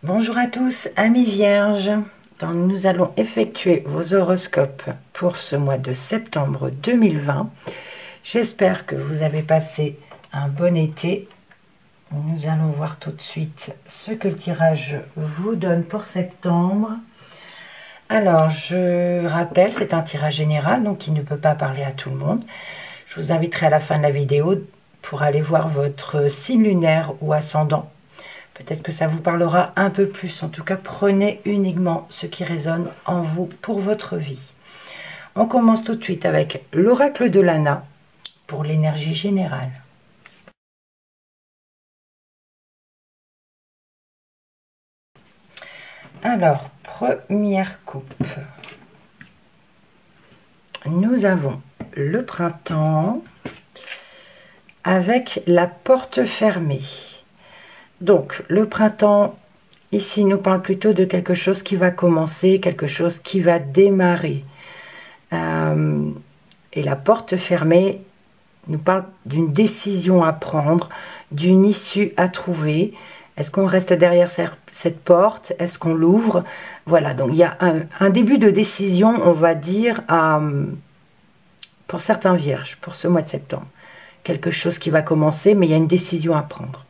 Bonjour à tous, amis vierges. Donc, nous allons effectuer vos horoscopes pour ce mois de septembre 2020. J'espère que vous avez passé un bon été. Nous allons voir tout de suite ce que le tirage vous donne pour septembre. Alors, je rappelle, c'est un tirage général, donc il ne peut pas parler à tout le monde. Je vous inviterai à la fin de la vidéo pour aller voir votre signe lunaire ou ascendant. Peut-être que ça vous parlera un peu plus. En tout cas, prenez uniquement ce qui résonne en vous pour votre vie. On commence tout de suite avec l'oracle de Lana pour l'énergie générale. Alors, première coupe. Nous avons le printemps avec la porte fermée. Donc, le printemps, ici, nous parle plutôt de quelque chose qui va commencer, quelque chose qui va démarrer. Et la porte fermée nous parle d'une décision à prendre, d'une issue à trouver. Est-ce qu'on reste derrière cette porte? Est-ce qu'on l'ouvre? Voilà, donc il y a un début de décision, on va dire, pour certains vierges, pour ce mois de septembre. Quelque chose qui va commencer, mais il y a une décision à prendre.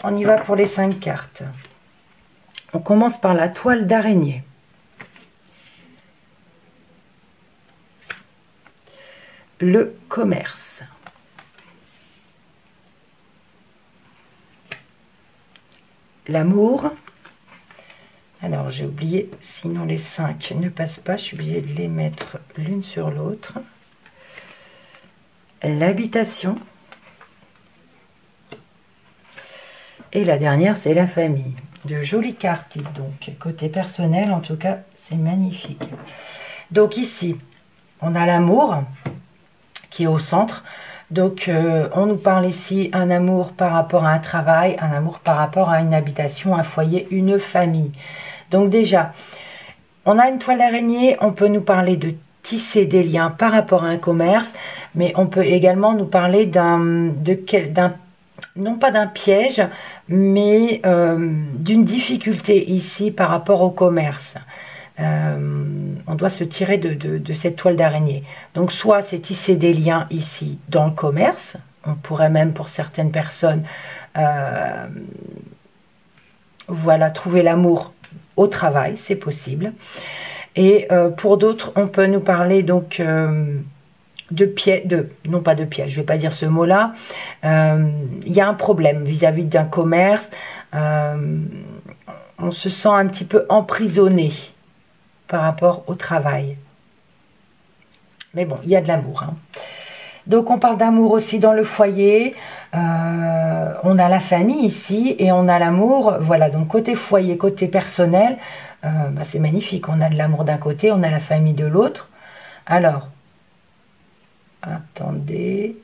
On y va pour les 5 cartes. On commence par la toile d'araignée. Le commerce. L'amour. Alors, j'ai oublié, sinon les 5 ne passent pas. Je suis obligée de les mettre l'une sur l'autre. L'habitation. Et la dernière, c'est la famille. De jolies cartes, donc. Côté personnel, en tout cas, c'est magnifique. Donc ici, on a l'amour qui est au centre. Donc, on nous parle ici un amour par rapport à un travail, un amour par rapport à une habitation, un foyer, une famille. Donc déjà, on a une toile d'araignée, on peut nous parler de tisser des liens par rapport à un commerce, mais on peut également nous parler non pas d'un piège, mais d'une difficulté ici par rapport au commerce. On doit se tirer de cette toile d'araignée. Donc soit c'est tisser des liens ici dans le commerce, on pourrait même pour certaines personnes voilà, trouver l'amour au travail, c'est possible. Et pour d'autres, on peut nous parler donc non pas de piège, je ne vais pas dire ce mot-là. Il y a un problème vis-à-vis d'un commerce. On se sent un petit peu emprisonné par rapport au travail. Mais bon, il y a de l'amour. Hein. Donc, on parle d'amour aussi dans le foyer. On a la famille ici et on a l'amour. Voilà, donc côté foyer, côté personnel, c'est magnifique. On a de l'amour d'un côté, on a la famille de l'autre. Alors, attendez.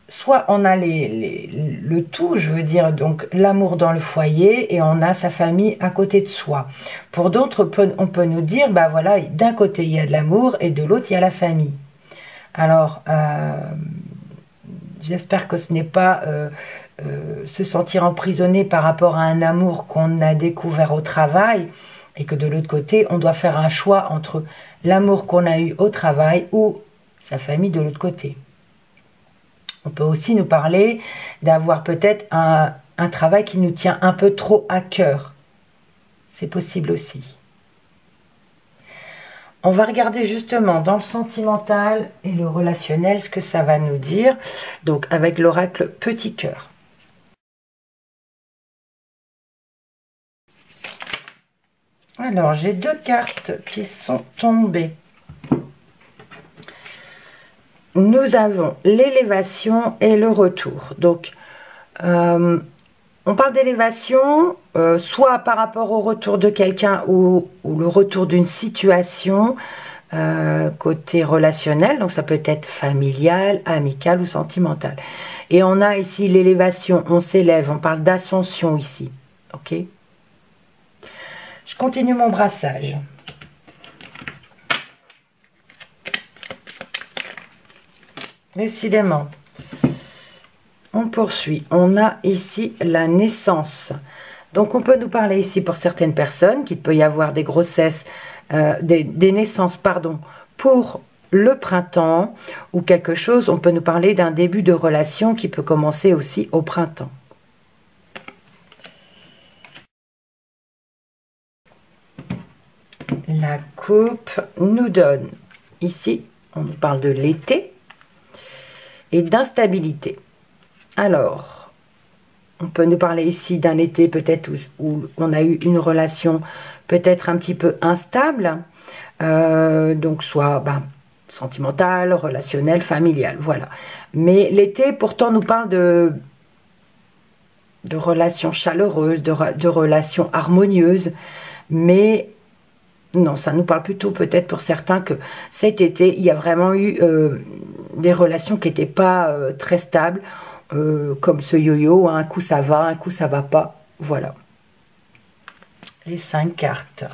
Soit on a le tout, je veux dire, donc l'amour dans le foyer et on a sa famille à côté de soi. Pour d'autres, on peut nous dire, bah voilà, d'un côté il y a de l'amour et de l'autre il y a la famille. Alors, j'espère que ce n'est pas se sentir emprisonné par rapport à un amour qu'on a découvert au travail et que de l'autre côté, on doit faire un choix entre l'amour qu'on a eu au travail ou sa famille de l'autre côté. On peut aussi nous parler d'avoir peut-être un travail qui nous tient un peu trop à cœur. C'est possible aussi. On va regarder justement dans le sentimental et le relationnel ce que ça va nous dire. Donc avec l'oracle Petit Cœur. Alors j'ai 2 cartes qui sont tombées. Nous avons l'élévation et le retour. Donc, on parle d'élévation, soit par rapport au retour de quelqu'un ou le retour d'une situation côté relationnel. Donc, ça peut être familial, amical ou sentimental. Et on a ici l'élévation, on s'élève, on parle d'ascension ici. Ok? Je continue mon brassage. Décidément. On poursuit. On a ici la naissance. Donc on peut nous parler ici pour certaines personnes qu'il peut y avoir des grossesses, des naissances, pardon, pour le printemps ou quelque chose. On peut nous parler d'un début de relation qui peut commencer aussi au printemps. La coupe nous donne ici, on nous parle de l'été et d'instabilité. Alors, on peut nous parler ici d'un été peut-être où on a eu une relation peut-être un petit peu instable, donc soit sentimentale, relationnelle, familiale, voilà. Mais l'été pourtant nous parle de relations chaleureuses, de relations harmonieuses, mais non, ça nous parle plutôt peut-être pour certains que cet été, il y a vraiment eu des relations qui n'étaient pas très stables, comme ce yo-yo, hein, un coup ça va, un coup ça va pas, voilà. Les 5 cartes.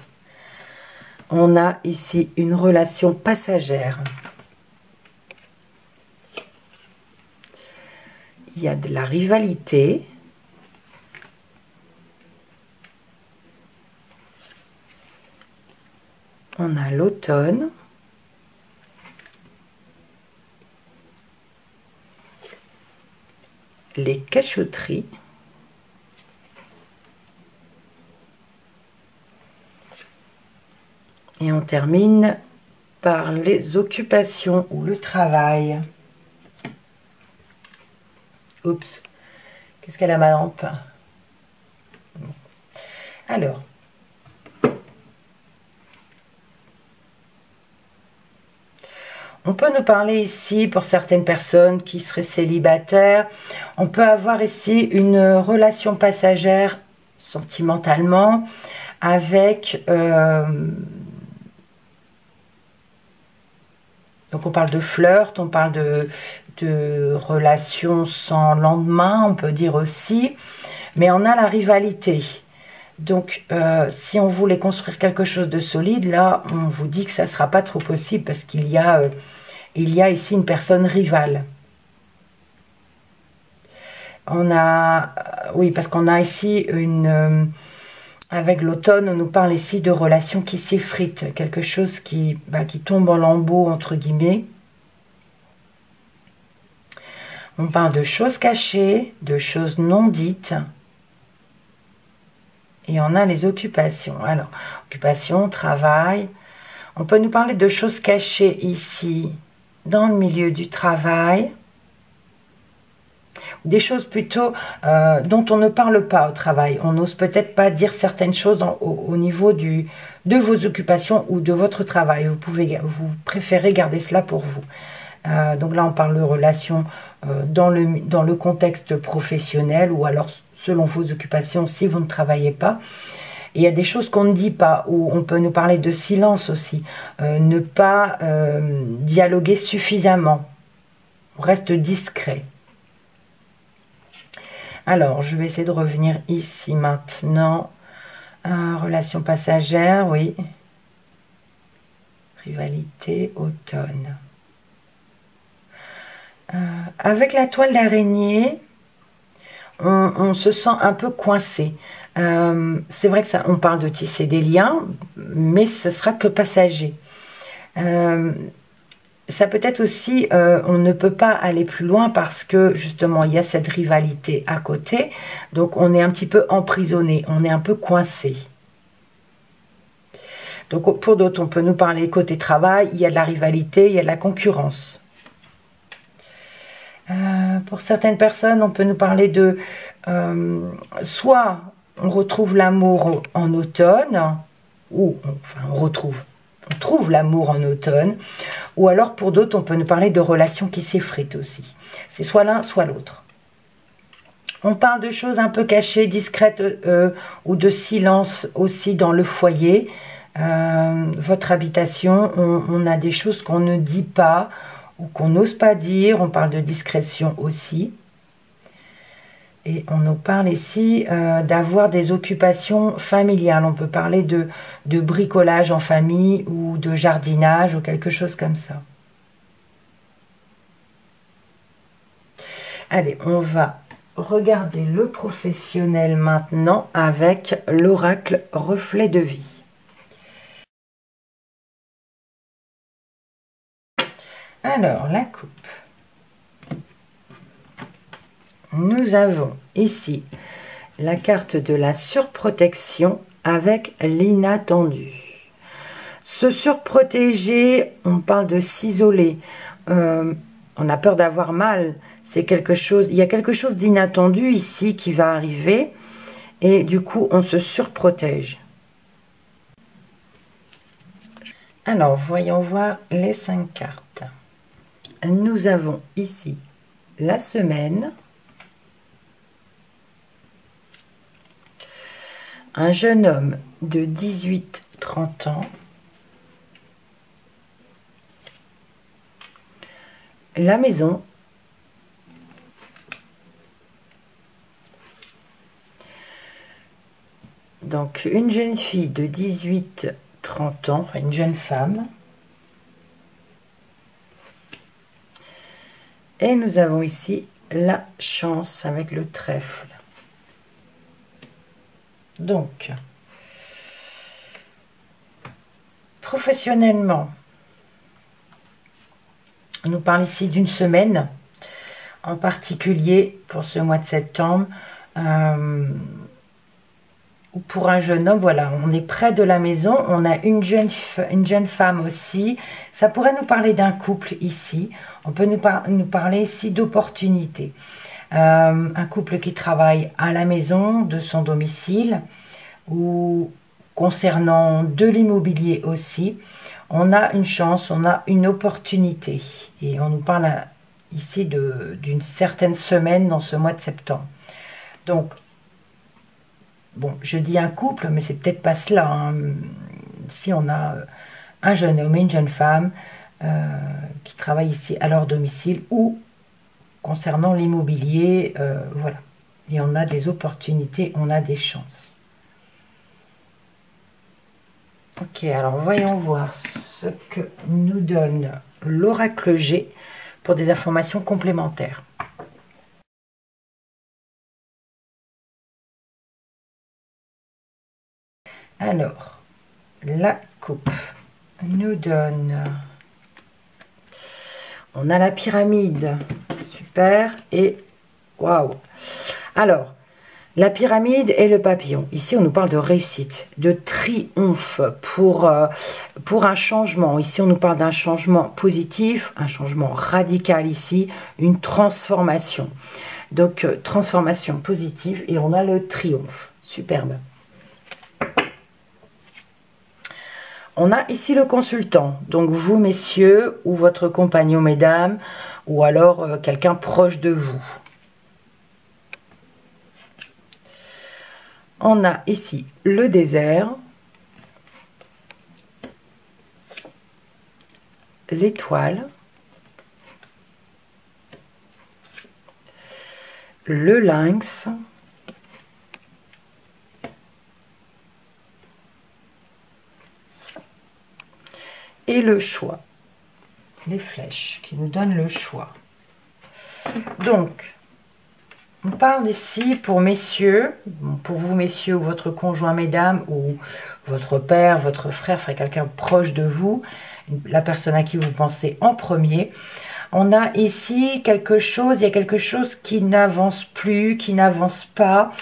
On a ici une relation passagère. Il y a de la rivalité. On a l'automne. Les cachotteries. Et on termine par les occupations ou le travail. Oups, qu'est-ce qu'elle a ma lampe? Alors, on peut nous parler ici, pour certaines personnes qui seraient célibataires, on peut avoir ici une relation passagère sentimentalement avec... donc on parle de flirt, on parle de relations sans lendemain, on peut dire aussi, mais on a la rivalité. Donc, si on voulait construire quelque chose de solide, là, on vous dit que ça ne sera pas trop possible parce qu'il y a ici une personne rivale. On a, oui, parce qu'on a ici une... avec l'automne, on nous parle ici de relations qui s'effritent, quelque chose qui tombe en lambeaux, entre guillemets. On parle de choses cachées, de choses non dites. Et on a les occupations. Alors, occupation, travail. On peut nous parler de choses cachées ici, dans le milieu du travail. Des choses plutôt dont on ne parle pas au travail. On n'ose peut-être pas dire certaines choses au niveau de vos occupations ou de votre travail. Vous préférez garder cela pour vous. Donc là, on parle de relations dans le contexte professionnel ou alors selon vos occupations si vous ne travaillez pas. Et il y a des choses qu'on ne dit pas, ou on peut nous parler de silence aussi. Ne pas dialoguer suffisamment. On reste discret. Alors, je vais essayer de revenir ici maintenant. Relation passagère, oui. Rivalité, automne. Avec la toile d'araignée, on se sent un peu coincé. C'est vrai que on parle de tisser des liens, mais ce sera que passager. Ça peut être aussi, on ne peut pas aller plus loin parce que justement il y a cette rivalité à côté, donc on est un petit peu emprisonné, on est un peu coincé. Donc pour d'autres, on peut nous parler côté travail, il y a de la rivalité, il y a de la concurrence. Pour certaines personnes, on peut nous parler de soit on retrouve l'amour en automne, ou enfin on trouve l'amour en automne, ou alors pour d'autres, on peut nous parler de relations qui s'effritent aussi. C'est soit l'un, soit l'autre. On parle de choses un peu cachées, discrètes, ou de silence aussi dans le foyer. Votre habitation, on a des choses qu'on ne dit pas, ou qu'on n'ose pas dire. On parle de discrétion aussi. Et on nous parle ici d'avoir des occupations familiales. On peut parler de bricolage en famille ou de jardinage ou quelque chose comme ça. Allez, on va regarder le professionnel maintenant avec l'oracle reflet de vie. Alors, la coupe. Nous avons ici la carte de la surprotection avec l'inattendu. Se surprotéger, on parle de s'isoler. On a peur d'avoir mal. C'est quelque chose, il y a quelque chose d'inattendu ici qui va arriver. Et du coup, on se surprotège. Alors, voyons voir les 5 cartes. Nous avons ici la semaine. Un jeune homme de 18-30 ans. La maison. Donc, une jeune fille de 18-30 ans, une jeune femme. Et nous avons ici la chance avec le trèfle. Donc, professionnellement, on nous parle ici d'une semaine, en particulier pour ce mois de septembre, ou pour un jeune homme, voilà, on est près de la maison, on a une jeune femme aussi, ça pourrait nous parler d'un couple ici, on peut nous parler ici d'opportunités. Un couple qui travaille à la maison, de son domicile, ou concernant de l'immobilier aussi, on a une chance, on a une opportunité. Et on nous parle ici d'une certaine semaine dans ce mois de septembre. Donc, bon, je dis un couple, mais c'est peut-être pas cela. Hein. Ici, on a un jeune homme et une jeune femme qui travaillent ici à leur domicile ou concernant l'immobilier, voilà. Et on a des opportunités, on a des chances. Ok, alors voyons voir ce que nous donne l'oracle G pour des informations complémentaires. Alors, la coupe nous donne... On a la pyramide, super, et waouh. Alors, la pyramide et le papillon. Ici, on nous parle de réussite, de triomphe pour un changement. Ici, on nous parle d'un changement positif, un changement radical ici, une transformation. Donc, transformation positive et on a le triomphe. Superbe. On a ici le consultant, donc vous messieurs, ou votre compagnon mesdames, ou alors quelqu'un proche de vous. On a ici le désert, l'étoile, le lynx, et le choix, les flèches qui nous donnent le choix. Donc, on parle ici pour messieurs, pour vous messieurs ou votre conjoint mesdames, ou votre père, votre frère, enfin quelqu'un proche de vous, la personne à qui vous pensez en premier. On a ici quelque chose, il y a quelque chose qui n'avance plus, qui n'avance pas.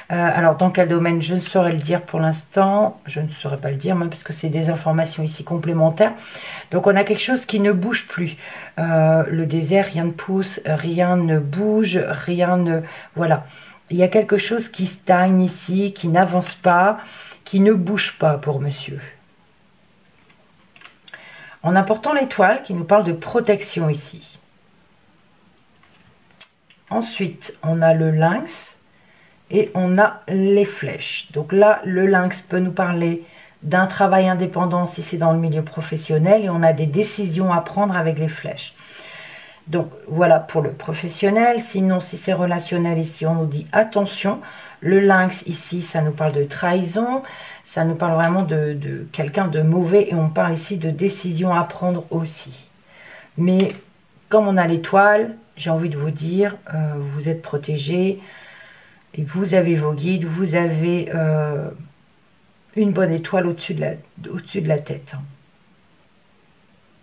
Alors, dans quel domaine, je ne saurais le dire pour l'instant. Je ne saurais pas le dire, même parce que c'est des informations ici complémentaires. Donc, on a quelque chose qui ne bouge plus. Le désert, rien ne pousse, rien ne bouge, rien ne... Voilà. Il y a quelque chose qui stagne ici, qui n'avance pas, qui ne bouge pas pour monsieur. En apportant l'étoile qui nous parle de protection ici. Ensuite, on a le lynx. Et on a les flèches. Donc là, le lynx peut nous parler d'un travail indépendant si c'est dans le milieu professionnel. Et on a des décisions à prendre avec les flèches. Donc voilà pour le professionnel. Sinon, si c'est relationnel, ici, on nous dit attention. Le lynx, ici, ça nous parle de trahison. Ça nous parle vraiment de quelqu'un de mauvais. Et on parle ici de décisions à prendre aussi. Mais comme on a l'étoile, j'ai envie de vous dire, vous êtes protégé et vous avez vos guides, vous avez une bonne étoile au-dessus de la tête.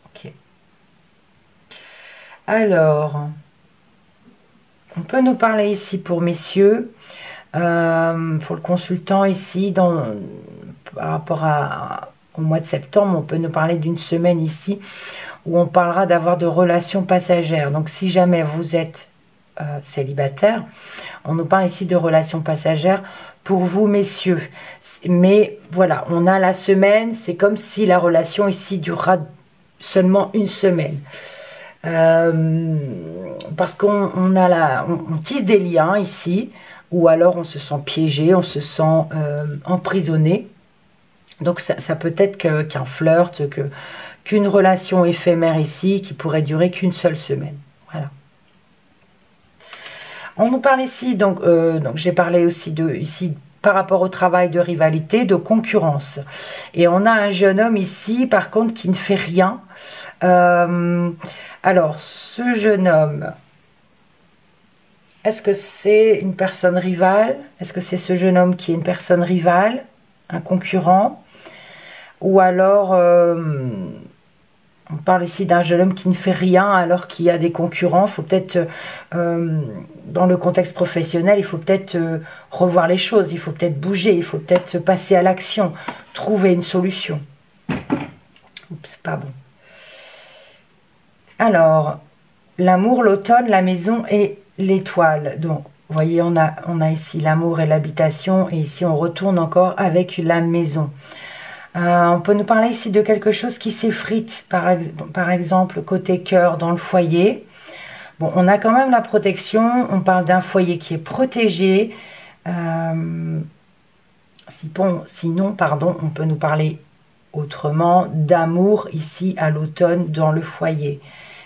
Ok. Alors, on peut nous parler ici pour messieurs, pour le consultant ici, par rapport au mois de septembre, on peut nous parler d'une semaine ici où on parlera d'avoir de relations passagères. Donc si jamais vous êtes célibataire, on nous parle ici de relations passagères pour vous messieurs. Mais voilà, on a la semaine, c'est comme si la relation ici durera seulement une semaine. Parce on tisse des liens ici, ou alors on se sent piégé, on se sent emprisonné. Donc ça peut être qu'un flirt, qu'une relation éphémère ici qui pourrait durer qu'une seule semaine. Voilà. On nous parle ici, donc j'ai parlé aussi ici par rapport au travail de rivalité, de concurrence. Et on a un jeune homme ici, par contre, qui ne fait rien. Alors, ce jeune homme, est-ce que c'est une personne rivale? Est-ce que c'est ce jeune homme qui est une personne rivale, un concurrent? Ou alors, on parle ici d'un jeune homme qui ne fait rien alors qu'il y a des concurrents. Il faut peut-être, dans le contexte professionnel, il faut peut-être revoir les choses, il faut peut-être bouger, il faut peut-être passer à l'action, trouver une solution. Oups, pas bon. Alors, l'amour, l'automne, la maison et l'étoile. Donc, vous voyez, on a ici l'amour et l'habitation, et ici on retourne encore avec la maison. On peut nous parler ici de quelque chose qui s'effrite, par exemple côté cœur dans le foyer. Bon, on a quand même la protection, on parle d'un foyer qui est protégé. Sinon, pardon, on peut nous parler autrement d'amour ici à l'automne dans le foyer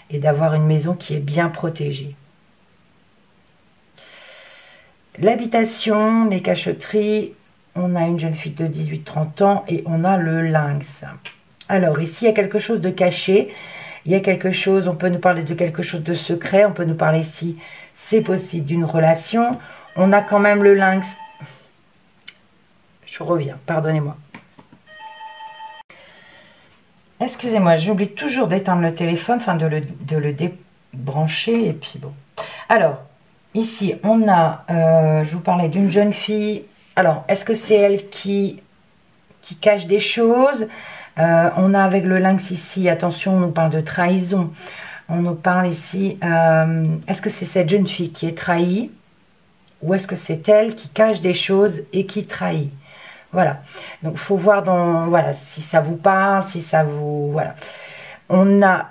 et d'avoir une maison qui est bien protégée. L'habitation, les cachotteries, on a une jeune fille de 18-30 ans et on a le lynx. Alors ici, il y a quelque chose de caché, il y a quelque chose, on peut nous parler de quelque chose de secret, on peut nous parler ici, c'est possible, d'une relation. On a quand même le lynx. Je reviens, pardonnez-moi. Excusez-moi, j'oublie toujours d'éteindre le téléphone, enfin de le débrancher, et puis bon. Alors, ici, on a, je vous parlais d'une jeune fille. Alors, est-ce que c'est elle qui cache des choses? On a avec le lynx ici, attention, on nous parle de trahison. On nous parle ici, est-ce que c'est cette jeune fille qui est trahie? Ou est-ce que c'est elle qui cache des choses et qui trahit? Voilà. Donc, il faut voir voilà, si ça vous parle, si ça vous... Voilà. On a...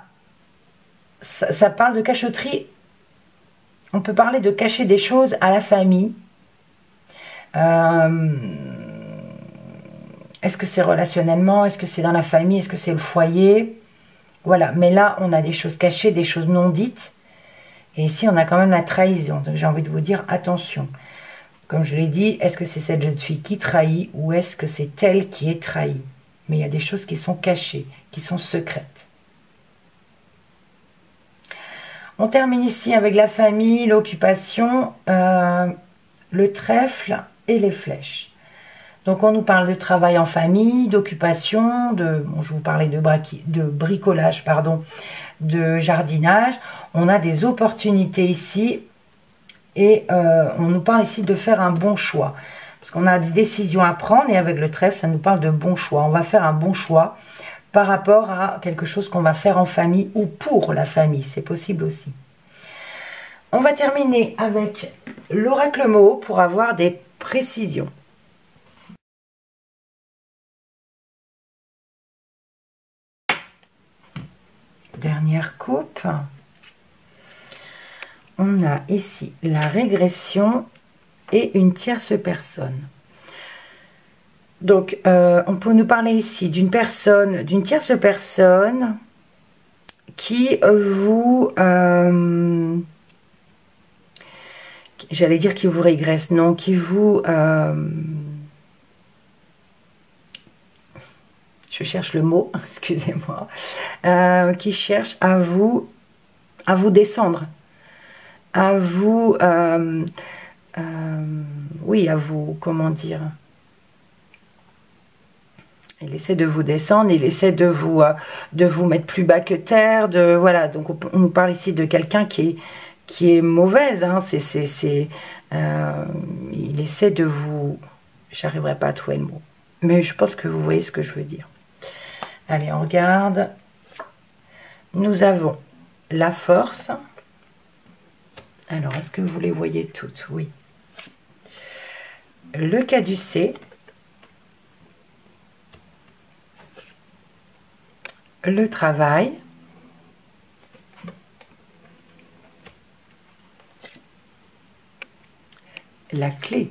Ça parle de cachotterie. On peut parler de cacher des choses à la famille. Est-ce que c'est relationnellement? Est-ce que c'est dans la famille? Est-ce que c'est le foyer? Voilà, mais là, on a des choses cachées, des choses non dites. Et ici, on a quand même la trahison. Donc, j'ai envie de vous dire, attention. Comme je l'ai dit, est-ce que c'est cette jeune fille qui trahit ou est-ce que c'est elle qui est trahie? Mais il y a des choses qui sont cachées, qui sont secrètes. On termine ici avec la famille, l'occupation, le trèfle et les flèches. Donc, on nous parle de travail en famille, d'occupation, je vous parlais de bricolage, pardon, de jardinage. On a des opportunités ici et on nous parle ici de faire un bon choix. Parce qu'on a des décisions à prendre et avec le trèfle, ça nous parle de bon choix. On va faire un bon choix par rapport à quelque chose qu'on va faire en famille ou pour la famille. C'est possible aussi. On va terminer avec l'oracle mot pour avoir des précisions. Dernière coupe. On a ici la régression et une tierce personne. Donc, on peut nous parler ici d'une tierce personne qui vous... j'allais dire qui vous régresse, non, qui vous... je cherche le mot, excusez-moi, qui cherche à vous à vous descendre, à vous, oui, à vous, comment dire, il essaie de vous descendre, il essaie de vous mettre plus bas que terre, voilà, donc on nous parle ici de quelqu'un qui est mauvaise, hein, il essaie de vous, j'arriverai pas à trouver le mot, mais je pense que vous voyez ce que je veux dire. Allez, on regarde, nous avons la force, alors est-ce que vous les voyez toutes? Oui. Le caducée, le travail, la clé,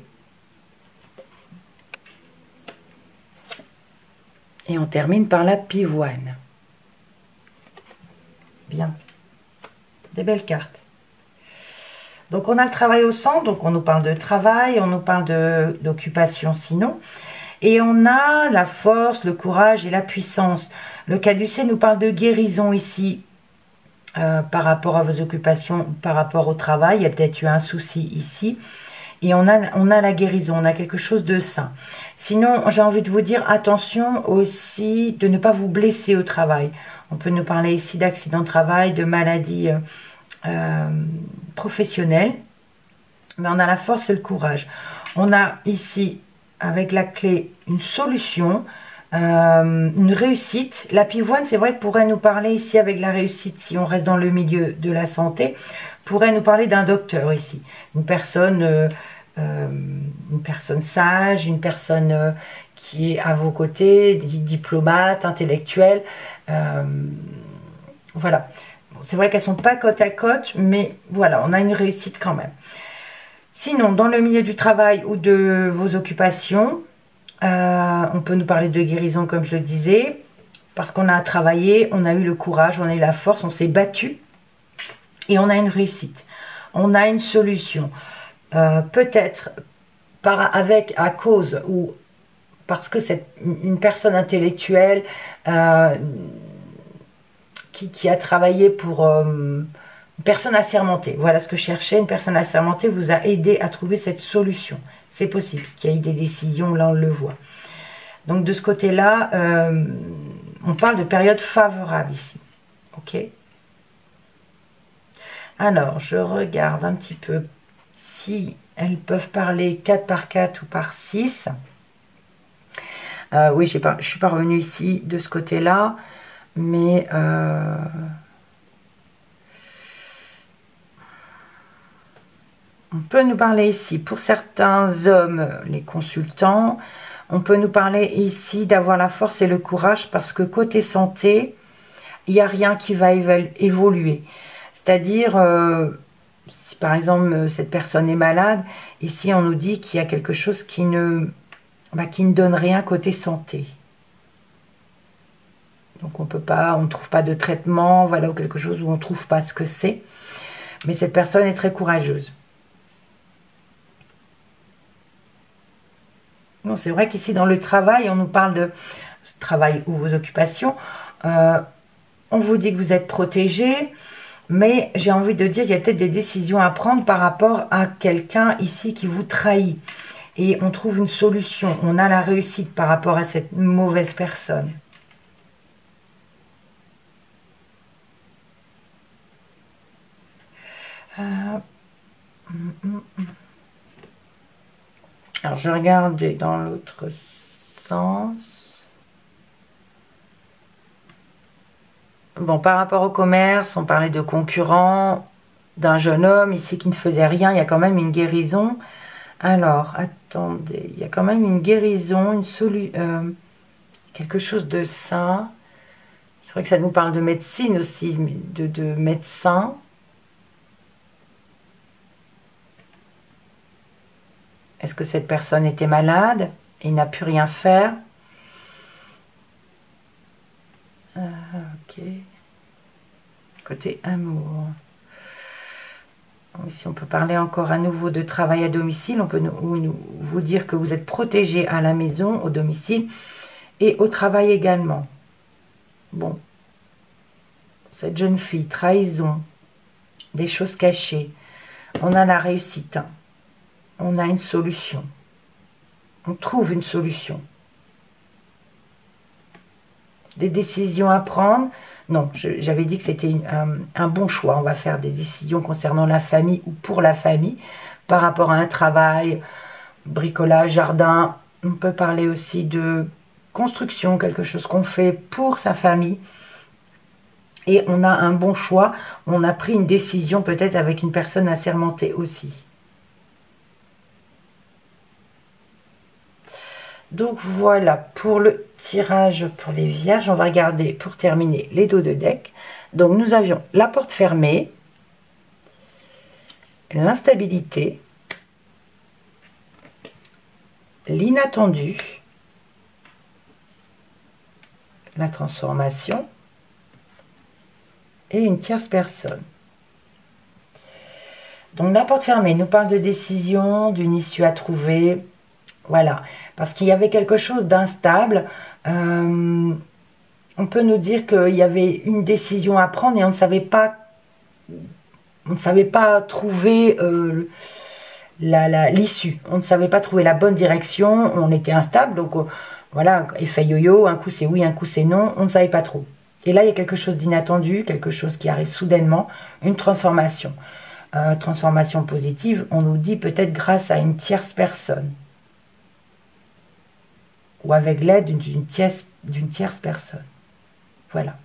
et on termine par la pivoine. Bien, des belles cartes. Donc on a le travail au centre, donc on nous parle de travail, on nous parle d'occupation sinon, et on a la force, le courage et la puissance. Le caducée nous parle de guérison ici, par rapport à vos occupations, par rapport au travail, il y a peut-être eu un souci ici, et on a la guérison, on a quelque chose de sain. Sinon, j'ai envie de vous dire, attention aussi de ne pas vous blesser au travail. On peut nous parler ici d'accident de travail, de maladie professionnelle, mais on a la force et le courage. On a ici, avec la clé, une solution, une réussite. La pivoine, c'est vrai que pourrait nous parler ici avec la réussite, si on reste dans le milieu de la santé, pourrait nous parler d'un docteur ici, une personne sage, une personne qui est à vos côtés, diplomate, intellectuelle, voilà. Bon, c'est vrai qu'elles ne sont pas côte à côte, mais voilà, on a une réussite quand même. Sinon, dans le milieu du travail ou de vos occupations, on peut nous parler de guérison, comme je le disais, parce qu'on a travaillé, on a eu le courage, on a eu la force, on s'est battu, et on a une réussite. On a une solution. Peut-être à cause ou parce que c'est une personne intellectuelle qui a travaillé pour une personne assermentée. Voilà ce que je cherchais. Une personne assermentée vous a aidé à trouver cette solution. C'est possible, parce qu'il y a eu des décisions, là on le voit. Donc de ce côté-là, on parle de période favorable ici. Ok. Alors, je regarde un petit peu si elles peuvent parler 4 par 4 ou par 6. Oui, je ne suis pas revenue ici de ce côté-là, mais on peut nous parler ici, pour certains hommes, les consultants, on peut nous parler ici d'avoir la force et le courage parce que côté santé, il n'y a rien qui va évoluer. C'est-à-dire, si par exemple cette personne est malade, ici on nous dit qu'il y a quelque chose qui ne donne rien côté santé. Donc on ne trouve pas de traitement, voilà, ou quelque chose où on ne trouve pas ce que c'est. Mais cette personne est très courageuse. Non, c'est vrai qu'ici dans le travail, on nous parle de travail ou vos occupations. On vous dit que vous êtes protégé, mais j'ai envie de dire qu'il y a peut-être des décisions à prendre par rapport à quelqu'un ici qui vous trahit. Et on trouve une solution, on a la réussite par rapport à cette mauvaise personne. Alors je regarde dans l'autre sens. Bon, par rapport au commerce, on parlait de concurrents, d'un jeune homme ici qui ne faisait rien, il y a quand même une guérison. Alors, attendez, il y a quand même une guérison, quelque chose de sain. C'est vrai que ça nous parle de médecine aussi, de médecin. Est-ce que cette personne était malade et n'a pu rien faire? Ok. Côté amour. Ici, on peut parler encore à nouveau de travail à domicile. On peut vous dire que vous êtes protégé à la maison, au domicile et au travail également. Bon. Cette jeune fille, trahison. des choses cachées. On a la réussite. On a une solution. On trouve une solution. Des décisions à prendre. Non, j'avais dit que c'était un bon choix. On va faire des décisions concernant la famille ou pour la famille, par rapport à un travail, bricolage, jardin. On peut parler aussi de construction, quelque chose qu'on fait pour sa famille. Et on a un bon choix. On a pris une décision peut-être avec une personne assermentée aussi. Donc voilà pour le tirage pour les vierges. On va regarder pour terminer les dos de deck. Donc nous avions la porte fermée, l'instabilité, l'inattendu, la transformation et une tierce personne. Donc la porte fermée nous parle de décision, d'une issue à trouver. Voilà, parce qu'il y avait quelque chose d'instable. On peut nous dire qu'il y avait une décision à prendre et on ne savait pas trouver l'issue. On ne savait pas trouver la bonne direction. On était instable, donc voilà, effet yo-yo, un coup c'est oui, un coup c'est non. On ne savait pas trop. Et là, il y a quelque chose d'inattendu, quelque chose qui arrive soudainement, une transformation. Transformation positive, on nous dit peut-être grâce à une tierce personne. Ou avec l'aide d'une tierce personne. Voilà.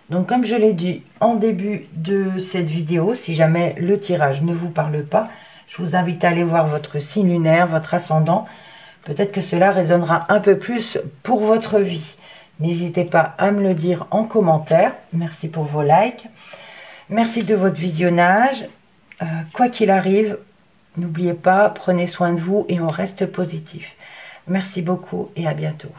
Donc comme je l'ai dit en début de cette vidéo, si jamais le tirage ne vous parle pas, je vous invite à aller voir votre signe lunaire, votre ascendant. Peut-être que cela résonnera un peu plus pour votre vie. N'hésitez pas à me le dire en commentaire. Merci pour vos likes. Merci de votre visionnage. Quoi qu'il arrive, n'oubliez pas, prenez soin de vous et on reste positif. Merci beaucoup et à bientôt.